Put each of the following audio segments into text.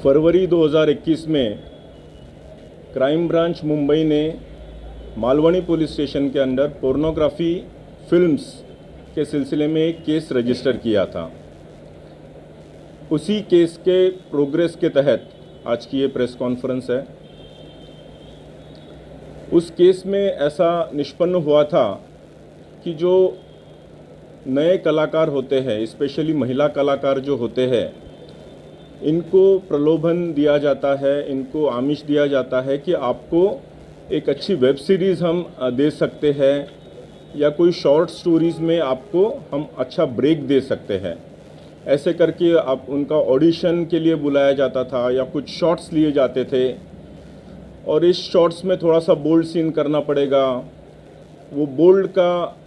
फरवरी 2021 में crime branch Mumbai ने Malvani police station के अंदर पोर्नोग्राफी फिल्म्स के सिलसिले में एक केस रजिस्टर किया था। उसी केस के प्रोग्रेस के तहत आज की ये प्रेस कॉन्फ्रेंस है। उस केस में ऐसा निष्पन्न हुआ था कि जो नए कलाकार होते हैं, स्पेशली महिला कलाकार जो होते हैं, इनको प्रलोभन दिया जाता है, इनको आमिष दिया जाता है कि आपको एक अच्छी वेब सीरीज़ हम दे सकते हैं या कोई शॉर्ट स्टोरीज़ में आपको हम अच्छा ब्रेक दे सकते हैं। ऐसे करके आप उनका ऑडिशन के लिए बुलाया जाता था या कुछ शॉट्स लिए जाते थे और इस शॉट्स में थोड़ा सा बोल्ड सीन करना पड़ेगा। वो बोल्ड का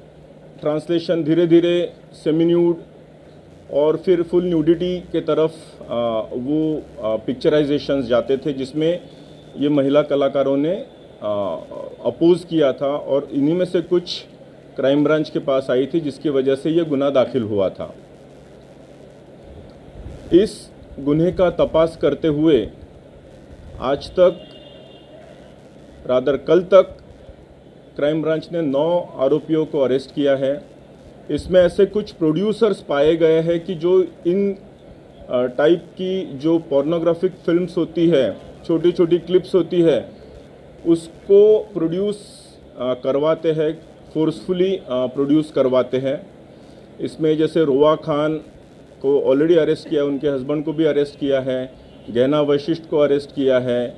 ट्रांसलेशन धीरे धीरे सेमी न्यूड और फिर फुल न्यूडिटी के तरफ वो पिक्चराइजेशंस जाते थे, जिसमें ये महिला कलाकारों ने अपोज किया था और इन्हीं में से कुछ क्राइम ब्रांच के पास आई थी, जिसकी वजह से ये गुनाह दाखिल हुआ था। इस गुन्हे का तपास करते हुए आज तक कल तक क्राइम ब्रांच ने 9 आरोपियों को अरेस्ट किया है। इसमें ऐसे कुछ प्रोड्यूसर्स पाए गए हैं कि जो इन टाइप की जो पोर्नोग्राफिक फिल्म्स होती है, छोटी छोटी क्लिप्स होती है, उसको प्रोड्यूस करवाते हैं, फोर्सफुली प्रोड्यूस करवाते हैं। इसमें जैसे रोआ खान को ऑलरेडी अरेस्ट किया, उनके हस्बैंड को भी अरेस्ट किया है, गहना वशिष्ठ को अरेस्ट किया है,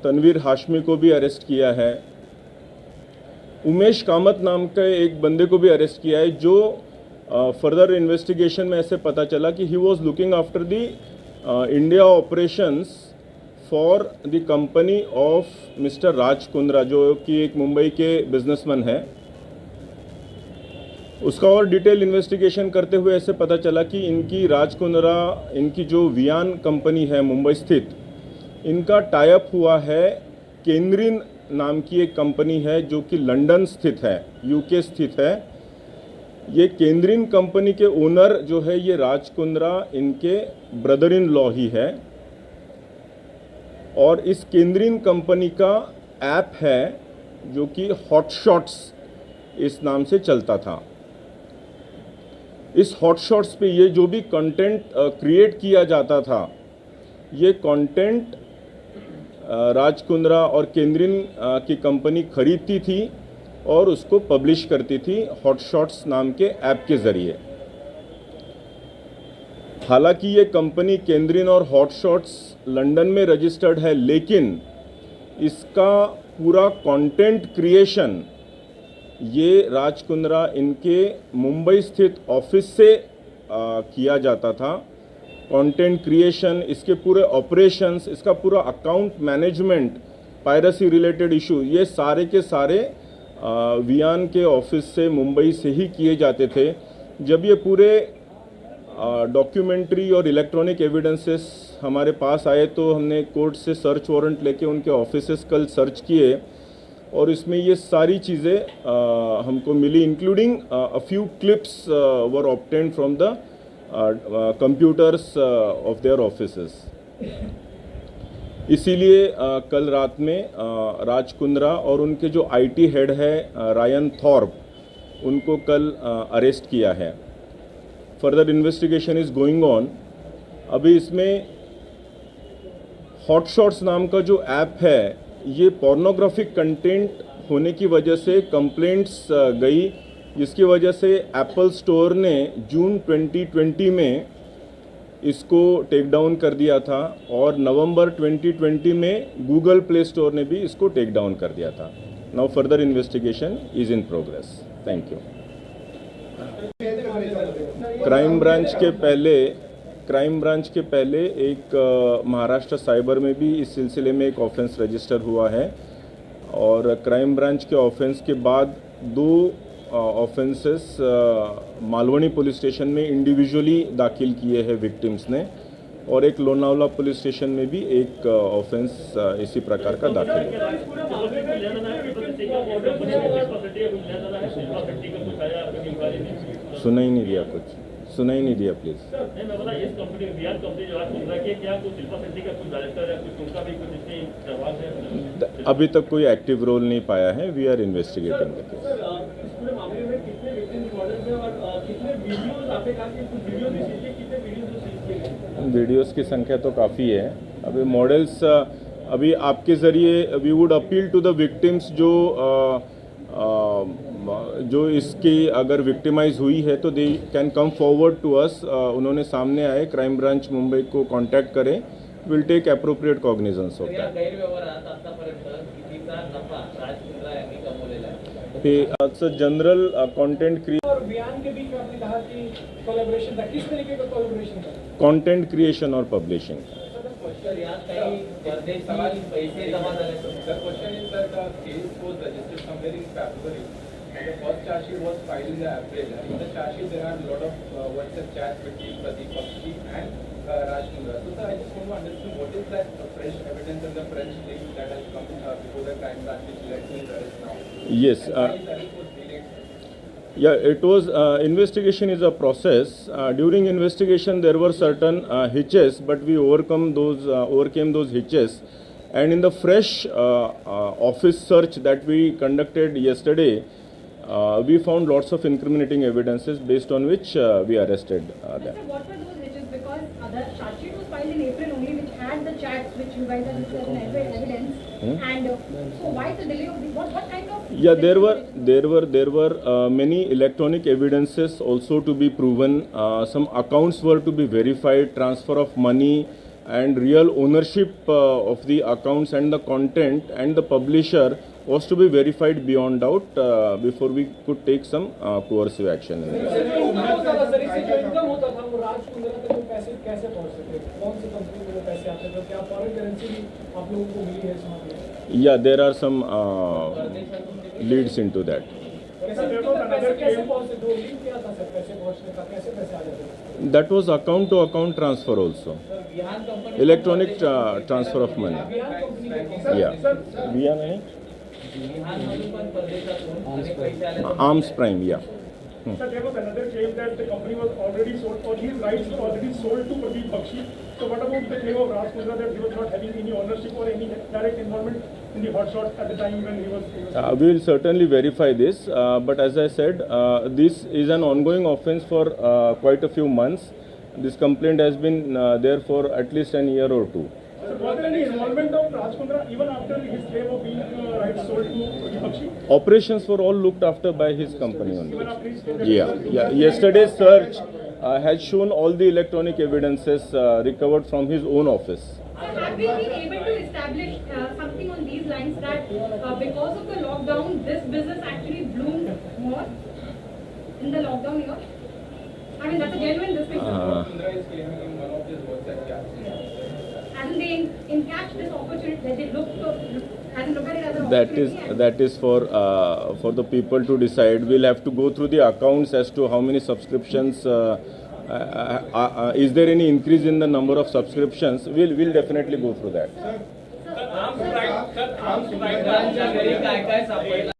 तनवीर हाशमी को भी अरेस्ट किया है, उमेश कामत नाम के एक बंदे को भी अरेस्ट किया है, जो फर्दर इन्वेस्टिगेशन में ऐसे पता चला कि he was looking after the India operations for the company of mister Raj Kundra, जो कि एक मुंबई के बिजनेसमैन है। उसका और डिटेल इन्वेस्टिगेशन करते हुए ऐसे पता चला कि इनकी राज कुंद्रा, इनकी जो वियान कंपनी है मुंबई स्थित, इनका टाई अप हुआ है केंद्रीन नाम की एक कंपनी है जो कि लंदन स्थित है, यूके स्थित है। ये केंद्रीन कंपनी के ओनर जो है ये राज कुंद्रा इनके ब्रदर इन लॉ ही है और इस केंद्रीन कंपनी का ऐप है जो कि हॉटशॉट्स इस नाम से चलता था। इस हॉटशॉट्स पे ये जो भी कंटेंट क्रिएट किया जाता था, ये कंटेंट राज कुंद्रा और केंद्रीन की कंपनी खरीदती थी और उसको पब्लिश करती थी हॉटशॉट्स नाम के ऐप के ज़रिए। हालांकि ये कंपनी केंद्रीन और हॉटशॉट्स लंदन में रजिस्टर्ड है, लेकिन इसका पूरा कंटेंट क्रिएशन ये राज कुंद्रा इनके मुंबई स्थित ऑफिस से किया जाता था। कंटेंट क्रिएशन, इसके पूरे ऑपरेशंस, इसका पूरा account management, piracy related issue, ये सारे के सारे वियान के ऑफिस से मुंबई से ही किए जाते थे। जब ये पूरे डॉक्यूमेंट्री और इलेक्ट्रॉनिक एविडेंसेस हमारे पास आए तो हमने कोर्ट से सर्च वारंट लेके उनके ऑफिसेस कल सर्च किए और इसमें ये सारी चीज़ें हमको मिली, including a few clips were obtained from the computers of their offices. इसीलिए कल रात में राज कुंद्रा और उनके जो आईटी हेड है रायन थॉर्प, उनको कल अरेस्ट किया है। Further investigation is going on. अभी इसमें हॉटशॉट्स नाम का जो ऐप है, ये पोर्नोग्राफिक कंटेंट होने की वजह से कंप्लेंट्स गई, जिसकी वजह से एप्पल स्टोर ने जून 2020 में इसको टेक डाउन कर दिया था और नवंबर 2020 में गूगल प्ले स्टोर ने भी इसको टेक डाउन कर दिया था। Now further investigation is in progress. Thank you. Crime branch के पहले एक महाराष्ट्र साइबर में भी इस सिलसिले में एक ऑफेंस रजिस्टर हुआ है और क्राइम ब्रांच के ऑफेंस के बाद 2 ऑफेंसेस मालवनी पुलिस स्टेशन में इंडिविजुअली दाखिल किए हैं विक्टिम्स ने और एक लोनावला पुलिस स्टेशन में भी एक ऑफेंस इसी प्रकार का दाखिल है। सुना ही नहीं दिया कुछ। सुनाई नहीं दिया प्लीज। नहीं, मैं बोला इस कंपनी वीआर कंपनी जो आज मुंबई के क्या कुछ शिल्पा शेट्टी का कुछ डायरेक्टर या कुछ उनका भी कुछ इसमें जवाब है? अभी तक कोई एक्टिव रोल नहीं पाया है। We are investigating the case. इस पूरे मामले में कितने विक्टिम्स मॉडल्स हैं और कितने वीडियोस आपने कहा कि कुछ वीडियो भी सीखे, कितने वीडियोस सीज किए गए? वीडियोस की संख्या तो काफ़ी है। अभी मॉडल्स अभी आपके ज़रिए we would appeal to the victims जो इसकी अगर विक्टिमाइज हुई है तो they can come forward to us. उन्होंने सामने आए, क्राइम ब्रांच मुंबई को कांटेक्ट करें, will take appropriate cognizance of that. General content content creation और पब्लिशिंग। And the first charge sheet was filed in the April. In the charge sheet, there are a lot of WhatsApp chats between Pradeep Bakshi and Raj Mundra. So, sir, I just want to understand what is that fresh evidence and the fresh link that has come before the crime branch which led to his arrest now? Yes. Yeah, it was investigation is a process. During investigation, there were certain hitches, but we overcame those hitches. And in the fresh office search that we conducted yesterday, we found lots of incriminating evidences based on which we arrested them. Sir, what were those hitches? Because the charge sheet was filed in April only, which had the chats which you guys have listed as evidence. And so why the delay of this? What kind of? Yeah, there were many electronic evidences also to be proven. Some accounts were to be verified, transfer of money, and real ownership of the accounts and the content and the publisher was to be verified beyond doubt before we could take some coercive action in this. Yeah, there are some leads into that. That was account to account transfer also. Electronic transfer of money. Yeah. Arms Prime, yeah. Sir, there was another claim that the company was already sold, or his rights were already sold to Pradeep Bakshi. So what about the claim of Raj Mundra that he was not having any ownership or any direct involvement in the hotshot at the time when he was we will certainly verify this, but as I said, this is an ongoing offence for quite a few months. This complaint has been there for at least an year or two. So was there any involvement of Raj Mundra even after his claim of being rights sold to Pradeep Bakshi? Operations were all looked after by his company only. Even after his claim? Yeah. Yesterday's search has shown all the electronic evidences recovered from his own office. Have we been able to establish something on these lines that because of the lockdown, this business actually bloomed more in the lockdown year? I mean, that's a genuine distinction. Mundra is claiming in one of his WhatsApp chats. Hasn't they encashed this opportunity? They look at it as an opportunity? That is for the people to decide. We'll have to go through the accounts as to how many subscriptions. Is there any increase in the number of subscriptions? We'll definitely go through that. Sir,